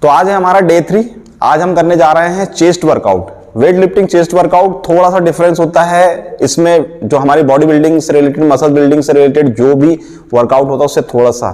तो आज है हमारा डे 3। आज हम करने जा रहे हैं chest workout. Weight lifting chest workout थोड़ा सा डिफरेंस होता है इसमें, जो हमारी बॉडी बिल्डिंग से रिलेटेड, मसल बिल्डिंग से रिलेटेड जो भी वर्कआउट होता है उससे थोड़ा सा।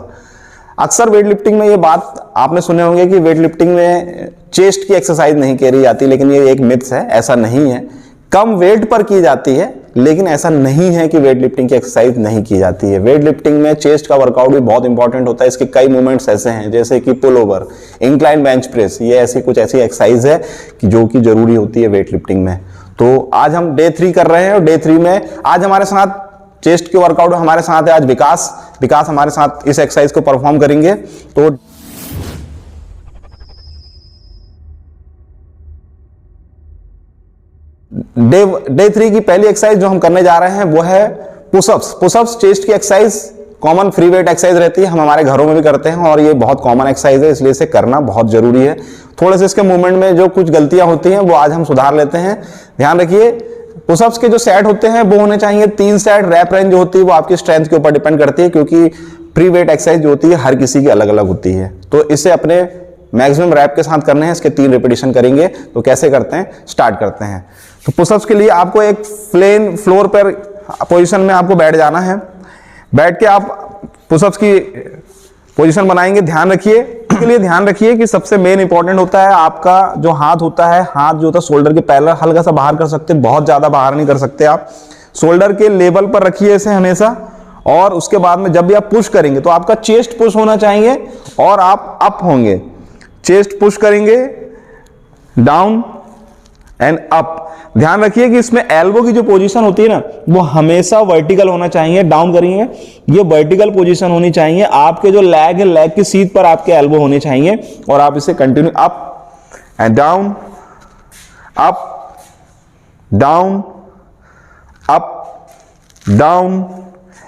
अक्सर वेट लिफ्टिंग में ये बात आपने सुने होंगे कि वेट लिफ्टिंग में चेस्ट की एक्सरसाइज नहीं करी जाती, लेकिन ये एक मिथ्स है, ऐसा नहीं है। कम वेट पर की जाती है, लेकिन ऐसा नहीं है कि वेट लिफ्टिंग की एक्सरसाइज नहीं की जाती है। वेट लिफ्टिंग में चेस्ट का वर्कआउट भी बहुत इंपॉर्टेंट होता है। इसके कई मूवमेंट्स ऐसे हैं जैसे कि pull over, incline bench press, ये ऐसी कुछ ऐसी एक्सरसाइज है कि जो कि जरूरी होती है वेट लिफ्टिंग में। तो आज हम डे 3 कर रहे हैं और डे 3 में आज हमारे साथ चेस्ट के वर्कआउट हमारे साथ है आज विकास हमारे साथ इस एक्सरसाइज को परफॉर्म करेंगे। तो डे 3 की पहली एक्सरसाइज जो हम करने जा रहे हैं वो है पुशअप्स चेस्ट की exercise common free weight exercise रहती है, हम हमारे घरों में भी करते हैं और ये बहुत कॉमन एक्सरसाइज है, इसलिए इसे करना बहुत जरूरी है। थोड़े से इसके मूवमेंट में जो कुछ गलतियां होती हैं वो आज हम सुधार लेते हैं। ध्यान रखिए, पुशअप्स के जो सेट होते हैं वो होने चाहिए 3 सेट। रैप रेंज जो होती है वो आपकी स्ट्रेंथ के ऊपर डिपेंड करती है, क्योंकि फ्री वेट एक्सरसाइज जो होती है हर किसी की अलग अलग होती है। तो इसे अपने मैक्सिमम रैप के साथ करने हैं, इसके 3 रिपीटिशन करेंगे। तो कैसे करते हैं, स्टार्ट करते हैं। तो पुशअप्स के लिए आपको एक प्लेन फ्लोर पर पोजीशन में आपको बैठ जाना है। बैठ के आप पुशअप्स की पोजीशन बनाएंगे। ध्यान रखिए, इसके लिए ध्यान रखिए कि सबसे मेन इंपॉर्टेंट होता है आपका जो हाथ होता है, हाथ जो होता है शोल्डर के पैरेलल हल्का सा बाहर कर सकते हैं, बहुत ज्यादा बाहर नहीं कर सकते आप। शोल्डर के लेवल पर रखिए इसे हमेशा। और उसके बाद में जब भी आप पुश करेंगे तो आपका चेस्ट पुश होना चाहिए और आप अप होंगे। चेस्ट पुश करेंगे, डाउन एंड अप। ध्यान रखिए कि इसमें एल्बो की जो पोजीशन होती है ना वो हमेशा वर्टिकल होना चाहिए। डाउन करेंगे, ये वर्टिकल पोजीशन होनी चाहिए। आपके जो लेग है, लेग की सीध पर आपके एल्बो होने चाहिए और आप इसे continue up and down, up down, up down.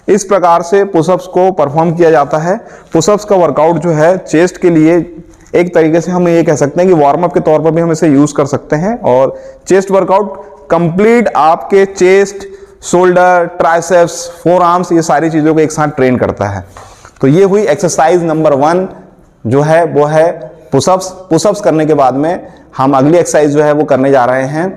इस प्रकार से पुशअप्स को परफॉर्म किया जाता है। पुशअप्स का वर्कआउट जो है चेस्ट के लिए एक तरीके से हम ये कह सकते हैं कि वार्म अप के तौर पर भी हम इसे यूज कर सकते हैं। और चेस्ट वर्कआउट कंप्लीट आपके chest, shoulder, triceps, four arms, ये सारी चीजों को एक साथ ट्रेन करता है। तो ये हुई एक्सरसाइज नंबर 1 जो है वो है पुशअप्स करने के बाद में हम अगली एक्सरसाइज जो है वो करने जा रहे हैं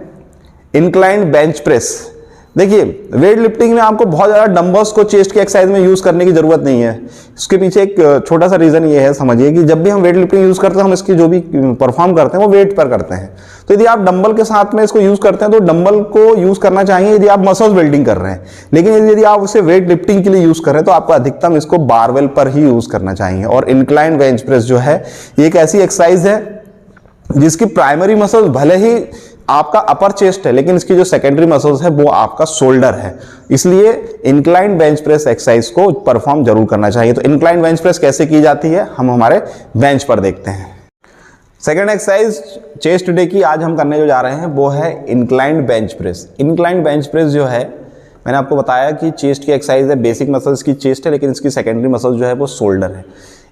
इंक्लाइन बेंच प्रेस। देखिए, वेट लिफ्टिंग में आपको बहुत ज्यादा डंबल्स को चेस्ट की एक्सरसाइज में यूज करने की जरूरत नहीं है। इसके पीछे एक छोटा सा रीजन ये है, समझिए कि जब भी हम वेट लिफ्टिंग यूज करते हैं हम इसकी जो भी परफॉर्म करते हैं वो वेट पर करते हैं। तो यदि आप डंबल के साथ में इसको यूज करते हैं तो डंबल को यूज करना चाहिए यदि आप मसल्स बिल्डिंग कर रहे हैं। लेकिन यदि आप उसे वेट लिफ्टिंग के लिए यूज कर रहे हैं तो आपको अधिकतम इसको बारवेल पर ही यूज करना चाहिए। और इंक्लाइन बेंच प्रेस जो है ये एक ऐसी एक्सरसाइज है जिसकी प्राइमरी मसल्स भले ही आपका अपर चेस्ट है, लेकिन इसकी जो सेकेंडरी मसल्स है वो आपका शोल्डर है। इसलिए इंक्लाइन बेंच प्रेस एक्सरसाइज को परफॉर्म जरूर करना चाहिए। तो इंक्लाइन बेंच प्रेस कैसे की जाती है हम हमारे बेंच पर देखते हैं। सेकेंड एक्सरसाइज चेस्ट डे की आज हम करने जो जा रहे हैं वो है incline bench press. Incline bench press जो है, मैंने आपको बताया कि चेस्ट की एक्सरसाइज है, बेसिक मसल्स की चेस्ट है, लेकिन इसकी सेकेंडरी मसल जो है वो शोल्डर है।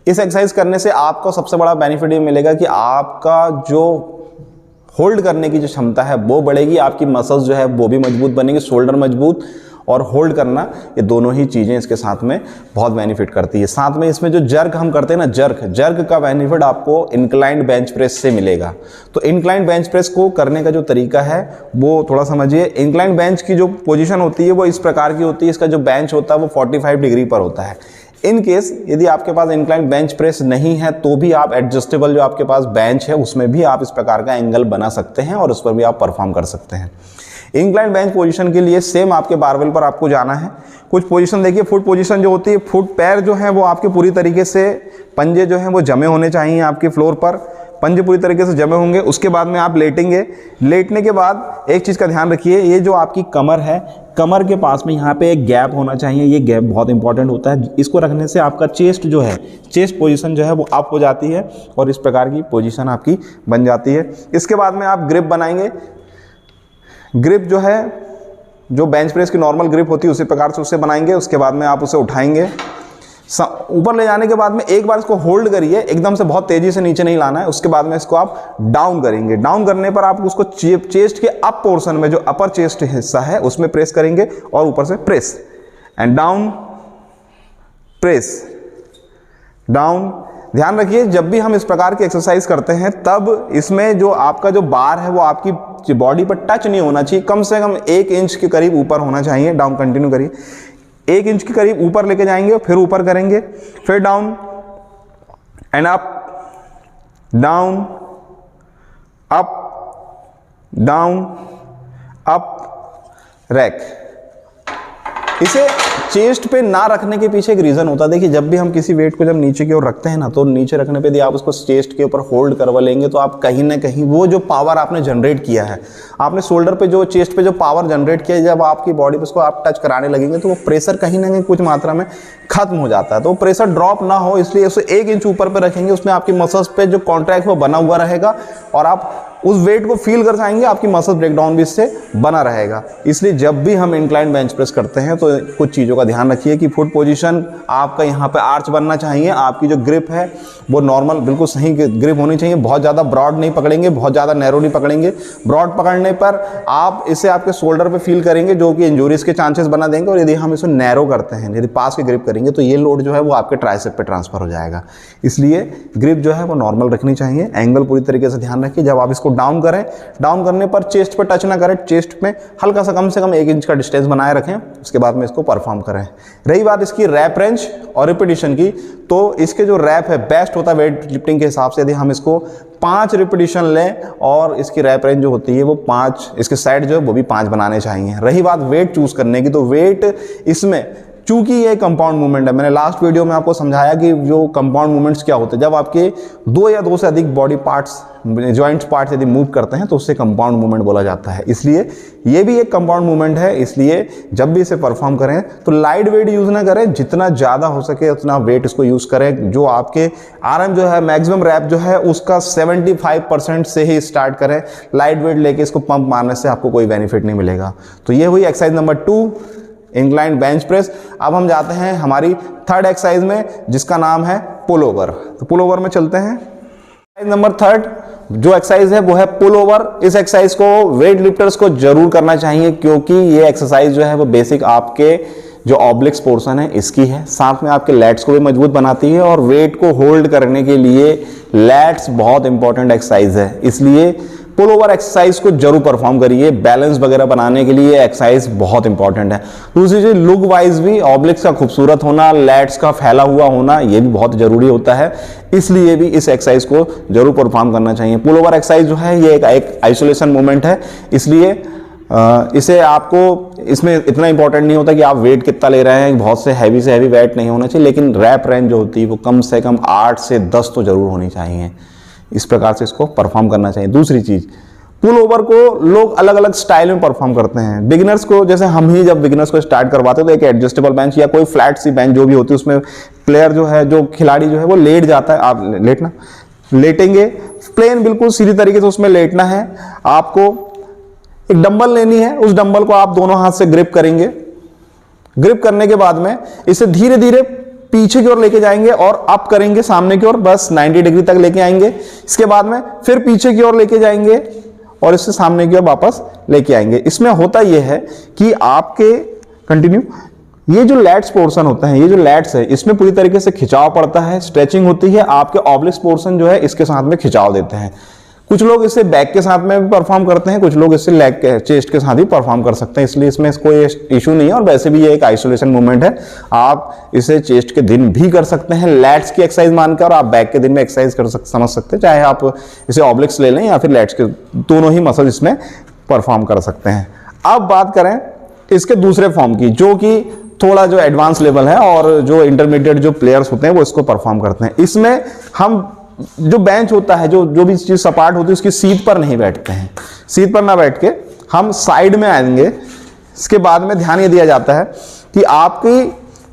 इस एक्सरसाइज करने से आपको सबसे बड़ा बेनिफिट ये मिलेगा कि आपका जो होल्ड करने की जो क्षमता है वो बढ़ेगी, आपकी मसल्स जो है वो भी मजबूत बनेंगे, शोल्डर मजबूत और होल्ड करना, ये दोनों ही चीजें इसके साथ में बहुत बेनिफिट करती है। साथ में इसमें जो जर्क हम करते हैं ना, जर्क का बेनिफिट आपको इंक्लाइंड बेंच प्रेस से मिलेगा। तो इंक्लाइंड बेंच प्रेस को करने का जो तरीका है वो थोड़ा समझिए। इंक्लाइंड बेंच की जो पोजीशन होती है वो इस प्रकार की होती है, इसका जो बेंच होता है वो 45 डिग्री पर होता है। इन केस यदि आपके पास इंक्लाइन बेंच प्रेस नहीं है तो भी आप एडजस्टेबल जो आपके पास बेंच है उसमें भी आप इस प्रकार का एंगल बना सकते हैं और उस पर भी आप परफॉर्म कर सकते हैं। इंक्लाइन बेंच पोजीशन के लिए सेम आपके बारवेल पर आपको जाना है। कुछ पोजीशन देखिए, फुट पोजीशन जो होती है, फुट पैर जो है वो आपके पूरी तरीके से, पंजे जो है वो जमे होने चाहिए आपके फ्लोर पर, पंजे पूरी तरीके से जमे होंगे। उसके बाद में आप लेटेंगे। लेटने के बाद एक चीज़ का ध्यान रखिए, ये जो आपकी कमर है, कमर के पास में यहाँ पे एक गैप होना चाहिए। ये गैप बहुत इंपॉर्टेंट होता है। इसको रखने से आपका चेस्ट जो है, चेस्ट पोजीशन जो है वो अप हो जाती है और इस प्रकार की पोजीशन आपकी बन जाती है। इसके बाद में आप ग्रिप बनाएंगे। ग्रिप जो है, जो बेंच प्रेस की नॉर्मल ग्रिप होती है उसी प्रकार से उसे बनाएंगे। उसके बाद में आप उसे उठाएंगे, ऊपर ले जाने के बाद में एक बार इसको होल्ड करिए, एकदम से बहुत तेजी से नीचे नहीं लाना है। उसके बाद में इसको आप डाउन करेंगे। डाउन करने पर आप उसको चेस्ट के अप पोर्शन में, जो अपर चेस्ट हिस्सा है उसमें प्रेस करेंगे और ऊपर से press and down, press down ध्यान रखिए जब भी हम इस प्रकार की एक्सरसाइज करते हैं तब इसमें जो आपका जो बार है वो आपकी बॉडी पर टच नहीं होना चाहिए, कम से कम 1 इंच के करीब ऊपर होना चाहिए। डाउन कंटिन्यू करिए, 1 इंच के करीब ऊपर लेके जाएंगे, फिर ऊपर करेंगे, फिर down and up, down up, down up, rack. इसे चेस्ट पे ना रखने के पीछे एक रीजन होता है। देखिए जब भी हम किसी वेट को जब नीचे की ओर रखते हैं ना, तो नीचे रखने पे यदि आप उसको चेस्ट के ऊपर होल्ड करवा लेंगे तो आप कहीं ना कहीं वो जो पावर आपने जनरेट किया है, आपने शोल्डर पे जो चेस्ट पे जो पावर जनरेट किया है, जब आपकी बॉडी पे उसको आप टच कराने लगेंगे तो वो प्रेशर कहीं ना कहीं कुछ मात्रा में खत्म हो जाता है। तो वो प्रेशर ड्रॉप ना हो इसलिए उसे 1 इंच ऊपर पे रखेंगे, उसमें आपकी मसल्स पे जो कॉन्ट्रैक्ट वो बना हुआ रहेगा और आप उस वेट को फील कर जाएंगे, आपकी मसल ब्रेकडाउन भी इससे बना रहेगा। इसलिए जब भी हम इंक्लाइन बेंच प्रेस करते हैं तो कुछ चीज़ों का ध्यान रखिए कि फुट पोजीशन आपका यहाँ पे आर्च बनना चाहिए, आपकी जो ग्रिप है वो नॉर्मल बिल्कुल सही ग्रिप होनी चाहिए। बहुत ज़्यादा ब्रॉड नहीं पकड़ेंगे, बहुत ज़्यादा नैरो नहीं पकड़ेंगे। ब्रॉड पकड़ने पर आप इसे आपके शोल्डर पे फील करेंगे जो कि इंजरीज के चांसेस बना देंगे, और यदि हम इसे नैरो करते हैं, यदि पास के ग्रिप करेंगे तो ये लोड जो है वो आपके ट्राइसेप पे ट्रांसफर हो जाएगा। इसलिए ग्रिप जो है वो नॉर्मल रखनी चाहिए। एंगल पूरी तरीके से ध्यान रखिए। जब आप इसको डाउन करें, डाउन करने पर चेस्ट पे टच ना करें, चेस्ट में हल्का सा कम से कम 1 इंच का डिस्टेंस बनाए रखें, उसके बाद में इसको परफॉर्म करें। रही बात इसकी रैप रेंज और रिपीटिशन की, तो इसके जो रैप है बेस्ट होता है वेट लिफ्टिंग के हिसाब से। यदि हम इसको 5 रिपीटिशन लें और इसकी रैप रेंज जो होती है वो 5, इसके साइड जो है वो भी 5 बनाने चाहिए। रही बात वेट चूज करने की, तो वेट इसमें चूंकि ये कंपाउंड मूवमेंट है, मैंने लास्ट वीडियो में आपको समझाया कि जो कंपाउंड मूवमेंट्स क्या होते हैं, जब आपके 2 या 2 से अधिक बॉडी पार्ट्स, जॉइंट्स पार्ट्स यदि मूव करते हैं तो उससे कंपाउंड मूवमेंट बोला जाता है। इसलिए ये भी एक कंपाउंड मूवमेंट है। इसलिए जब भी इसे परफॉर्म करें तो लाइट वेट यूज ना करें, जितना ज़्यादा हो सके उतना वेट इसको यूज करें। जो आपके आरएम जो है, मैक्सिमम रैप जो है उसका 75% से ही स्टार्ट करें। लाइट वेट लेके इसको पंप मारने से आपको कोई बेनिफिट नहीं मिलेगा। तो ये हुई exercise number 2, inclined bench press. अब हम जाते हैं हमारी थर्ड एक्सरसाइज में जिसका नाम है पुल ओवर। तो पुल ओवर में चलते हैं। एक्सरसाइज नंबर 3 जो एक्सरसाइज है वो है पुल ओवर। इस एक्सरसाइज को वेट लिफ्टर्स को जरूर करना चाहिए क्योंकि ये एक्सरसाइज जो है वो बेसिक आपके जो ऑब्लिक्स पोर्शन है इसकी है, साथ में आपके लैट्स को भी मजबूत बनाती है और वेट को होल्ड करने के लिए लैट्स बहुत इंपॉर्टेंट एक्सरसाइज है। इसलिए पुल ओवर एक्सरसाइज को जरूर परफॉर्म करिए। बैलेंस वगैरह बनाने के लिए एक्सरसाइज बहुत इंपॉर्टेंट है। दूसरी चीज लुक वाइज भी ऑब्लिक्स का खूबसूरत होना, लैट्स का फैला हुआ होना ये भी बहुत जरूरी होता है। इसलिए भी इस एक्सरसाइज को जरूर परफॉर्म करना चाहिए। पुल ओवर एक्सरसाइज जो है ये एक आइसोलेशन मूवमेंट है, इसलिए इसे आपको इसमें इतना इंपॉर्टेंट नहीं होता कि आप वेट कितना ले रहे हैं, बहुत से हैवी वेट नहीं होना चाहिए, लेकिन रैप रेंज जो होती है वो कम से कम 8 से 10 तो जरूर होनी चाहिए। इस प्रकार से इसको परफॉर्म करना चाहिए। दूसरी चीज पुल ओवर को लोग अलग अलग स्टाइल में परफॉर्म करते हैं। बिगिनर्स को, जैसे हम ही जब बिगिनर्स को स्टार्ट करवाते तो एक एडजस्टेबल बेंच या कोई फ्लैट सी बेंच जो भी होती है उसमें प्लेयर जो है, जो खिलाड़ी जो है वो लेट जाता है। आप लेटेंगे प्लेन बिल्कुल सीधी तरीके से उसमें लेटना है। आपको एक डंबल लेनी है, उस डंबल को आप दोनों हाथ से ग्रिप करेंगे। ग्रिप करने के बाद में इसे धीरे धीरे पीछे की ओर लेके जाएंगे और अप करेंगे सामने की ओर, बस 90 डिग्री तक लेके आएंगे। इसके बाद में फिर पीछे की ओर लेके जाएंगे और इससे सामने की ओर वापस लेके आएंगे। इसमें होता यह है कि आपके कंटिन्यू ये जो लैट्स पोर्शन होता है, ये जो लैट्स है इसमें पूरी तरीके से खिंचाव पड़ता है, स्ट्रेचिंग होती है। आपके ऑब्लिक्स पोर्शन जो है इसके साथ में खिंचाव देते हैं। कुछ लोग इसे बैक के साथ में भी परफॉर्म करते हैं, कुछ लोग इसे लेग के, चेस्ट के साथ भी परफॉर्म कर सकते हैं। इसलिए इसमें कोई इशू नहीं है और वैसे भी ये एक आइसोलेशन मूवमेंट है। आप इसे चेस्ट के दिन भी कर सकते हैं लैट्स की एक्सरसाइज मानकर, और आप बैक के दिन में एक्सरसाइज समझ सकते हैं। चाहे आप इसे ऑब्लिक्स ले लें या फिर लैट्स के, दोनों ही मसल इसमें परफॉर्म कर सकते हैं। अब बात करें इसके दूसरे फॉर्म की, जो कि थोड़ा जो एडवांस लेवल है और जो इंटरमीडिएट जो प्लेयर्स होते हैं वो इसको परफॉर्म करते हैं। इसमें हम जो बेंच होता है, जो भी चीज सपाट होती है उसकी सीट पर नहीं बैठते हैं। सीट पर ना बैठ के हम साइड में आएंगे। इसके बाद में ध्यान ये दिया जाता है कि आपकी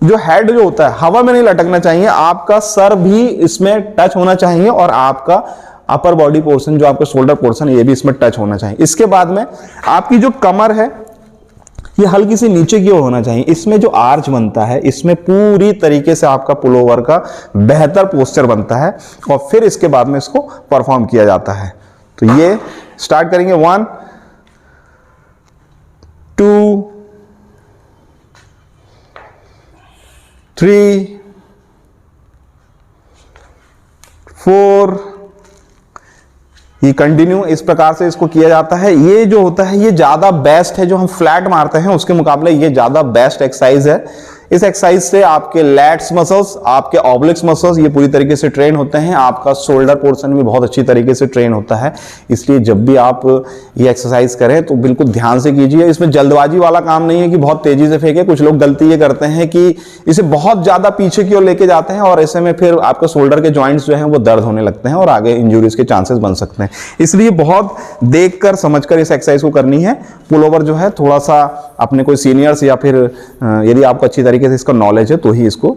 जो हेड जो होता है हवा में नहीं लटकना चाहिए, आपका सर भी इसमें टच होना चाहिए और आपका अपर बॉडी पोर्शन जो आपका शोल्डर पोर्शन ये भी इसमें टच होना चाहिए। इसके बाद में आपकी जो कमर है ये हल्की सी नीचे की ओर होना चाहिए। इसमें जो आर्च बनता है इसमें पूरी तरीके से आपका पुल ओवर का बेहतर पोस्चर बनता है और फिर इसके बाद में इसको परफॉर्म किया जाता है। तो ये स्टार्ट करेंगे 1 2 3 4, ये कंटिन्यू इस प्रकार से इसको किया जाता है। ये जो होता है ये ज्यादा बेस्ट है, जो हम फ्लैट मारते हैं उसके मुकाबले ये ज्यादा बेस्ट एक्सरसाइज है। इस एक्सरसाइज से आपके लैट्स मसल्स, आपके ऑब्लिक्स मसल्स ये पूरी तरीके से ट्रेन होते हैं, आपका शोल्डर पोर्शन भी बहुत अच्छी तरीके से ट्रेन होता है। इसलिए जब भी आप ये एक्सरसाइज करें तो बिल्कुल ध्यान से कीजिए। इसमें जल्दबाजी वाला काम नहीं है कि बहुत तेजी से फेंके। कुछ लोग गलती ये करते हैं कि इसे बहुत ज्यादा पीछे की ओर लेके जाते हैं और ऐसे में फिर आपके शोल्डर के जॉइंट्स जो हैं वो दर्द होने लगते हैं और आगे इंजरीज के चांसेस बन सकते हैं। इसलिए बहुत देख कर समझ कर इस एक्सरसाइज को करनी है। पुल ओवर जो है थोड़ा सा अपने कोई सीनियर्स या फिर यदि आपको अच्छी तरीके से इसका नॉलेज है तो ही इसको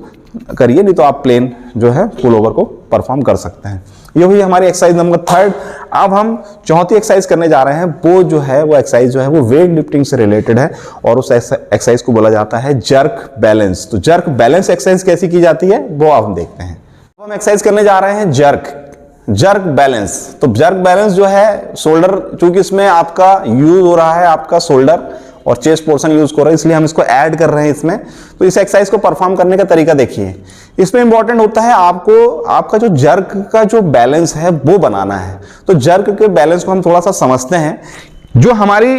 करिए, नहीं तो आप प्लेन जो है पुल ओवर को परफॉर्म कर सकते हैं। ये हुई हमारी एक्सरसाइज नंबर 3। अब हम चौथी एक्सरसाइज करने जा रहे हैं। वो जो है वो एक्सरसाइज जो है वो वेट लिफ्टिंग से रिलेटेड है और उस एक्सरसाइज को बोला जाता है जर्क बैलेंस। तो जर्क बैलेंस एक्सरसाइज कैसी की जाती है वो अब हम देखते हैं। अब हम एक्सरसाइज करने जा रहे हैं जर्क बैलेंस। तो जर्क बैलेंस जो है शोल्डर, चूंकि इसमें आपका यूज हो रहा है आपका शोल्डर और चेस्ट पोर्शन यूज कर रहे हैं, इसलिए हम इसको ऐड कर रहे हैं इसमें। तो इस एक्सरसाइज को परफॉर्म करने का तरीका देखिए। इसमें इंपॉर्टेंट होता है आपको आपका जो जर्क का जो बैलेंस है वो बनाना है। तो जर्क के बैलेंस को हम थोड़ा सा समझते हैं। जो हमारी,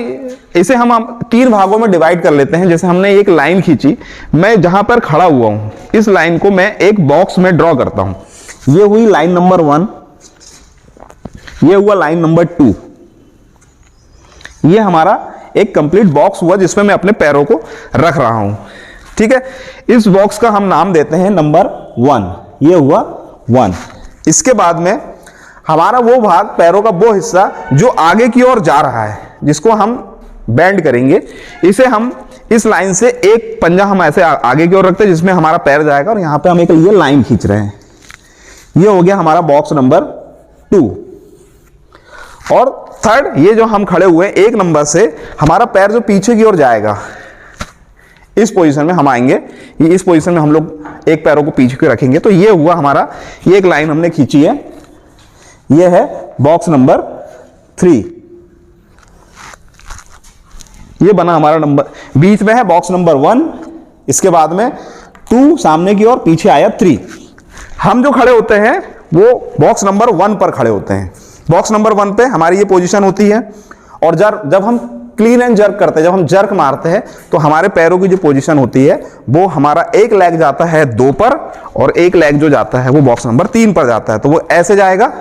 इसे हम 3 भागों में डिवाइड कर लेते हैं। जैसे हमने एक लाइन खींची, मैं जहां पर खड़ा हुआ हूं इस लाइन को मैं एक बॉक्स में ड्रॉ करता हूं। ये हुई लाइन नंबर 1, ये हुआ लाइन नंबर 2। ये हमारा एक कंप्लीट बॉक्स हुआ जिसमें मैं अपने पैरों को रख रहा हूं। ठीक है, इस बॉक्स का हम नाम देते हैं नंबर 1। ये हुआ 1। इसके बाद में हमारा वो भाग, पैरों का वो हिस्सा जो आगे की ओर जा रहा है, जिसको हम बेंड करेंगे, इसे हम इस लाइन से एक पंजा हम ऐसे आगे की ओर रखते हैं जिसमें हमारा पैर जाएगा और यहां पे हम एक ये लाइन खींच रहे हैं। ये हो गया हमारा बॉक्स नंबर 2। और 3rd, ये जो हम खड़े हुए हैं 1 नंबर से, हमारा पैर जो पीछे की ओर जाएगा इस पोजीशन में हम आएंगे। ये इस पोजीशन में हम लोग एक पैरों को पीछे की रखेंगे। तो ये हुआ हमारा, ये एक लाइन हमने खींची है, ये है बॉक्स नंबर 3। ये बना हमारा नंबर, बीच में है बॉक्स नंबर 1, इसके बाद में 2 सामने की ओर, पीछे आया 3। हम जो खड़े होते हैं वो बॉक्स नंबर 1 पर खड़े होते हैं। बॉक्स नंबर 1 पे हमारी ये पोजीशन होती है। और जब हम क्लीन एंड जर्क करते हैं, जब हम जर्क मारते हैं, तो हमारे पैरों की जो पोजीशन होती है वो हमारा एक लेग जाता है 2 पर और एक लेग जो जाता है वो बॉक्स नंबर 3 पर जाता है। तो वो ऐसे जाएगा।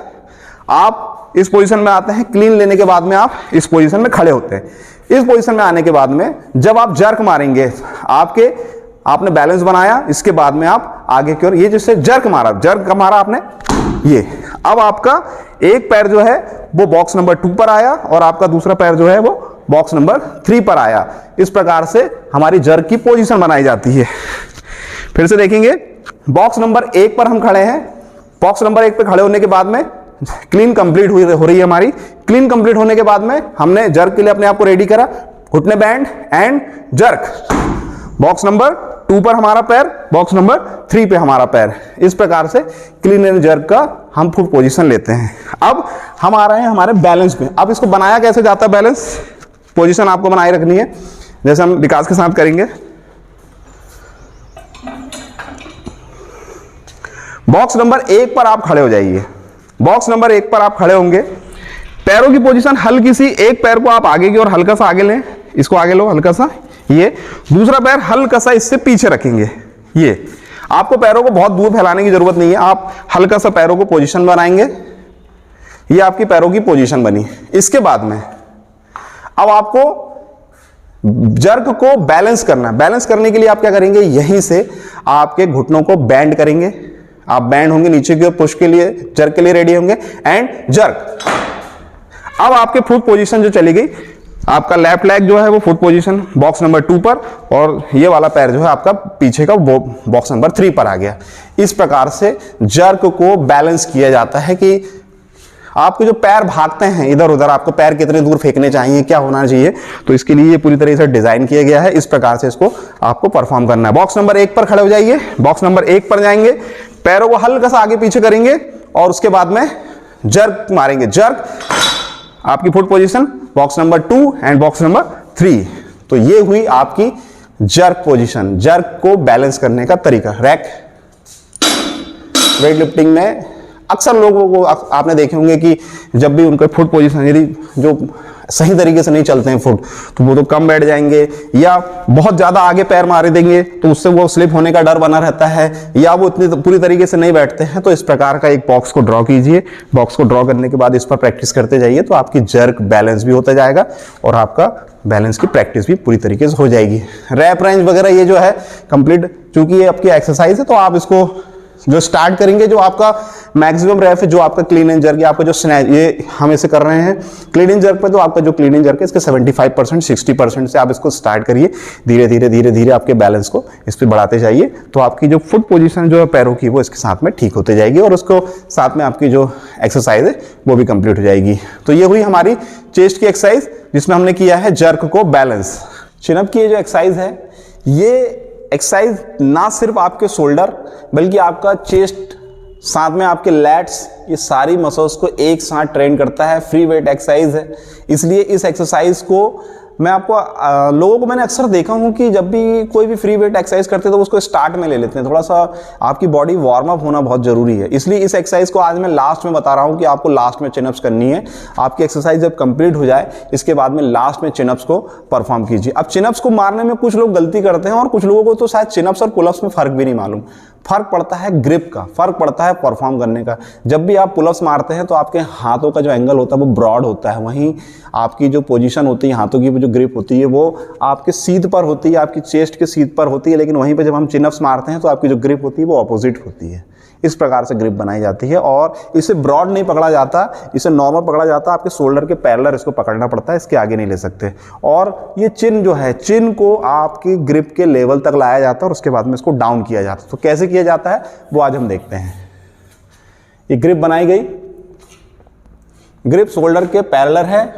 आप इस पोजीशन में आते हैं, क्लीन लेने के बाद में आप इस पोजीशन में खड़े होते हैं। इस पोजीशन में आने के बाद में जब आप जर्क मारेंगे, आपने बैलेंस बनाया, इसके बाद में आप आगे की ओर, ये जिससे जर्क मारा आपने, ये अब आपका एक पैर जो है वो बॉक्स नंबर 2 पर आया और आपका दूसरा पैर जो है वो बॉक्स नंबर 3 पर आया। इस प्रकार से हमारी जर्क की पोजीशन बनाई जाती है। फिर से देखेंगे, बॉक्स नंबर 1 पर हम खड़े हैं। बॉक्स नंबर 1 पर खड़े होने के बाद में क्लीन कंप्लीट हो रही है हमारी। क्लीन कंप्लीट होने के बाद में हमने जर्क के लिए अपने आप को रेडी करा, घुटने band and jerk. Box number 2 पर हमारा पैर, बॉक्स नंबर 3 पे हमारा पैर। इस प्रकार से क्लीन एंड जर्क का हम फुट पोजीशन लेते हैं। अब हम आ रहे हैं हमारे बैलेंस पे। अब इसको बनाया कैसे जाता है बैलेंस? पोजीशन आपको बनाए रखनी है, जैसे हम विकास के साथ करेंगे। बॉक्स नंबर 1 पर आप खड़े हो जाइए। बॉक्स नंबर 1 पर आप खड़े होंगे, पैरों की पोजीशन हल्की सी, एक पैर को आप आगे की ओर हल्का सा आगे लें, इसको आगे लो हल्का सा, ये दूसरा पैर हल्का सा इससे पीछे रखेंगे। ये आपको पैरों को बहुत दूर फैलाने की जरूरत नहीं है, आप हल्का सा पैरों को पोजीशन बनाएंगे। ये आपकी पैरों की पोजीशन बनी। इसके बाद में अब आपको जर्क को बैलेंस करना है। बैलेंस करने के लिए आप क्या करेंगे, यहीं से आपके घुटनों को बैंड करेंगे। आप बैंड होंगे नीचे की ओर, पुश के लिए, जर्क के लिए रेडी होंगे एंड जर्क। अब आपके फुट पोजीशन जो चली गई, आपका लेफ्ट लेग जो है वो फुट पोजीशन बॉक्स नंबर 2 पर और ये वाला पैर जो है आपका पीछे का बॉक्स नंबर 3 पर आ गया। इस प्रकार से जर्क को बैलेंस किया जाता है कि आपके जो पैर भागते हैं इधर उधर, आपको पैर कितने दूर फेंकने चाहिए, क्या होना चाहिए, तो इसके लिए ये पूरी तरह से डिजाइन किया गया है। इस प्रकार से इसको आपको परफॉर्म करना है। बॉक्स नंबर 1 पर खड़े हो जाइए। बॉक्स नंबर 1 पर जाएंगे, पैरों को हल्का सा आगे पीछे करेंगे और उसके बाद में जर्क मारेंगे। जर्क आपकी foot position box number 2 and box number 3। तो ये हुई आपकी जर्क पोजीशन, जर्क को बैलेंस करने का तरीका। रैक वेट लिफ्टिंग में अक्सर लोगों को आपने देखे होंगे कि जब भी उनके फुट पोजीशन यदि जो सही तरीके से नहीं चलते हैं फुट, तो वो तो कम बैठ जाएंगे, या बहुत ज़्यादा आगे पैर मारे देंगे तो उससे वो स्लिप होने का डर बना रहता है, या वो इतनी पूरी तरीके से नहीं बैठते हैं। तो इस प्रकार का एक बॉक्स को ड्रॉ कीजिए। बॉक्स को ड्रॉ करने के बाद इस पर प्रैक्टिस करते जाइए तो आपकी जर्क बैलेंस भी होता जाएगा और आपका बैलेंस की प्रैक्टिस भी पूरी तरीके से हो जाएगी। रैप रेंज वगैरह ये जो है कंप्लीट, चूंकि ये आपकी एक्सरसाइज है तो आप इसको जो स्टार्ट करेंगे, जो आपका मैक्सिमम रैप है, जो आपका क्लीन एंड जर्क, आपका जो स्नैच, ये हम इसे कर रहे हैं क्लीन एंड जर्क पे, तो आपका जो क्लीन एंड जर्क है इसके 75% 60% से आप इसको स्टार्ट करिए। धीरे धीरे धीरे धीरे आपके बैलेंस को इस पर बढ़ाते जाइए तो आपकी जो फुट पोजीशन जो है पैरों की वो इसके साथ में ठीक होते जाएगी और उसको साथ में आपकी जो एक्सरसाइज है वो भी कंप्लीट हो जाएगी। तो ये हुई हमारी चेस्ट की एक्सरसाइज जिसमें हमने किया है जर्क को बैलेंस। चिनअप की जो एक्सरसाइज है, ये एक्सरसाइज ना सिर्फ आपके शोल्डर बल्कि आपका चेस्ट, साथ में आपके लैट्स, ये सारी मसल्स को एक साथ ट्रेन करता है। फ्री वेट एक्सरसाइज है, इसलिए इस एक्सरसाइज को मैं आपको लोगों को मैंने अक्सर देखा हूं कि जब भी कोई भी फ्री वेट एक्सरसाइज करते हैं तो उसको स्टार्ट में ले लेते हैं। थोड़ा सा आपकी बॉडी वार्म अप होना बहुत जरूरी है, इसलिए इस एक्सरसाइज को आज मैं लास्ट में बता रहा हूं कि आपको लास्ट में चिनअप्स करनी है। आपकी एक्सरसाइज जब कंप्लीट हो जाए इसके बाद में लास्ट में चिनअप्स को परफॉर्म कीजिए। अब चिनअप्स को मारने में कुछ लोग गलती करते हैं और कुछ लोगों को तो शायद चिनअप्स और पुलअप्स में फर्क भी नहीं मालूम। फर्क पड़ता है ग्रिप का, फर्क पड़ता है परफॉर्म करने का। जब भी आप पुलअप्स मारते हैं तो आपके हाथों का जो एंगल होता है वो ब्रॉड होता है, वहीं आपकी जो पोजीशन होती है, हाथों की जो ग्रिप होती है वो आपके सीध पर होती है, आपकी चेस्ट के सीध पर होती है। लेकिन वहीं पे जब हम चिनअप्स मारते हैं तो आपकी जो ग्रिप होती है वो अपोजिट होती है। इस प्रकार से ग्रिप बनाई जाती है और इसे ब्रॉड नहीं पकड़ा जाता, इसे नॉर्मल पकड़ा जाता है। आपके शोल्डर के पैरेलल इसको पकड़ना पड़ता है, इसके आगे नहीं ले सकते। और ये चिन जो है, चिन को आपकी ग्रिप के लेवल तक लाया जाता है और उसके बाद में इसको डाउन किया जाता है। तो कैसे किया जाता है वो आज हम देखते हैं। ये ग्रिप बनाई गई, ग्रिप शोल्डर के पैरेलल है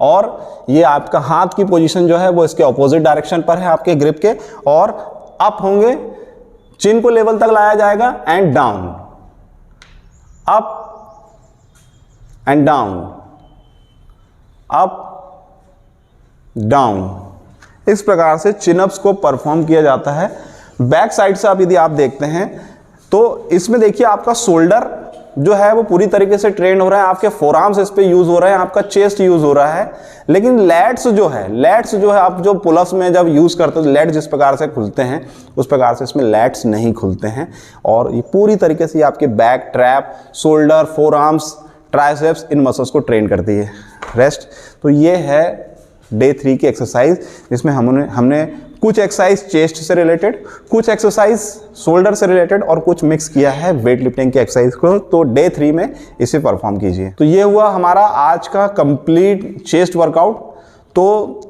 और ये आपका हाथ की पोजीशन जो है वो इसके ऑपोजिट डायरेक्शन पर है आपके ग्रिप के, और अप होंगे, चिन को लेवल तक लाया जाएगा and down, up and down, up down. इस प्रकार से चिनअप्स को परफॉर्म किया जाता है। बैक साइड से आप यदि आप देखते हैं तो इसमें देखिए आपका शोल्डर जो है वो पूरी तरीके से ट्रेन हो रहा है, आपके फोरआर्म्स इस पे यूज हो रहे हैं, आपका चेस्ट यूज हो रहा है। लेकिन लैट्स जो है आप जो पुलअप्स में जब यूज करते हो, लैट्स जिस प्रकार से खुलते हैं उस प्रकार से इसमें लैट्स नहीं खुलते हैं। और ये पूरी तरीके से आपके back, trap, shoulder, forearms, triceps, इन मसल्स को ट्रेन करती है। रेस्ट। तो ये है डे 3 की एक्सरसाइज, जिसमें हमने कुछ एक्सरसाइज चेस्ट से रिलेटेड, कुछ एक्सरसाइज शोल्डर से रिलेटेड और कुछ मिक्स किया है वेट लिफ्टिंग की एक्सरसाइज को। तो डे 3 में इसे परफॉर्म कीजिए। तो ये हुआ हमारा आज का कंप्लीट चेस्ट वर्कआउट। तो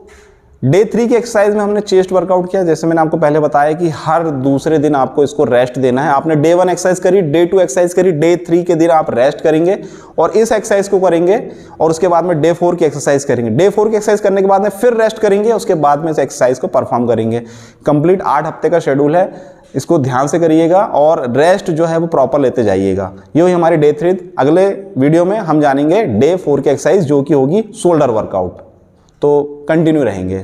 डे 3 की एक्सरसाइज में हमने चेस्ट वर्कआउट किया। जैसे मैंने आपको पहले बताया कि हर दूसरे दिन आपको इसको रेस्ट देना है। आपने डे 1 एक्सरसाइज करी, डे 2 एक्सरसाइज करी, डे 3 के दिन आप रेस्ट करेंगे और इस एक्सरसाइज को करेंगे और उसके बाद में डे 4 की एक्सरसाइज करेंगे। डे 4 की एक्सरसाइज करने के बाद में फिर रेस्ट करेंगे, उसके बाद में इस एक्सरसाइज को परफॉर्म करेंगे। कंप्लीट 8 हफ्ते का शेड्यूल है, इसको ध्यान से करिएगा और रेस्ट जो है वो प्रॉपर लेते जाइएगा। ये हुई हमारी डे 3। अगले वीडियो में हम जानेंगे डे 4 की एक्सरसाइज जो कि होगी शोल्डर वर्कआउट। तो कंटिन्यू रहेंगे।